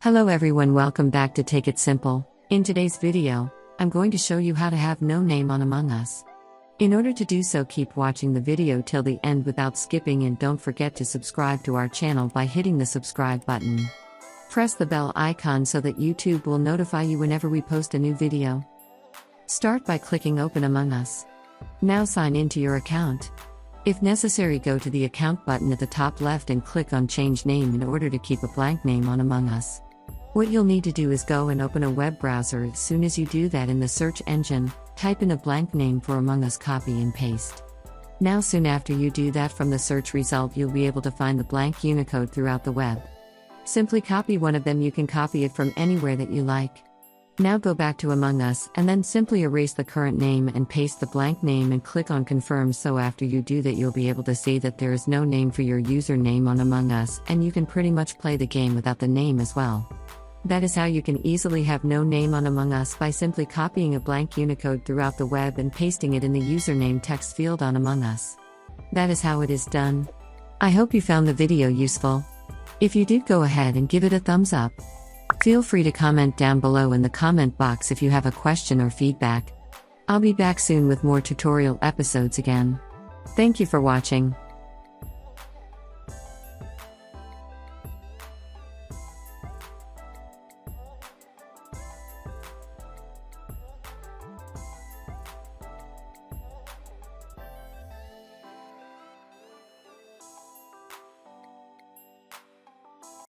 Hello everyone, welcome back to Take It Simple. In today's video, I'm going to show you how to have no name on Among Us. In order to do so, keep watching the video till the end without skipping, and don't forget to subscribe to our channel by hitting the subscribe button. Press the bell icon so that YouTube will notify you whenever we post a new video. Start by clicking Open Among Us. Now sign into your account. If necessary, go to the account button at the top left and click on Change Name in order to keep a blank name on Among Us. What you'll need to do is go and open a web browser. As soon as you do that, in the search engine, type in a blank name for Among Us, copy and paste. Now soon after you do that, from the search result you'll be able to find the blank Unicode throughout the web. Simply copy one of them. You can copy it from anywhere that you like. Now go back to Among Us and then simply erase the current name and paste the blank name and click on Confirm. So after you do that, you'll be able to see that there is no name for your username on Among Us, and you can pretty much play the game without the name as well. That is how you can easily have no name on Among Us, by simply copying a blank Unicode throughout the web and pasting it in the username text field on Among Us. That is how it is done. I hope you found the video useful. If you did, go ahead and give it a thumbs up. Feel free to comment down below in the comment box if you have a question or feedback. I'll be back soon with more tutorial episodes again. Thank you for watching.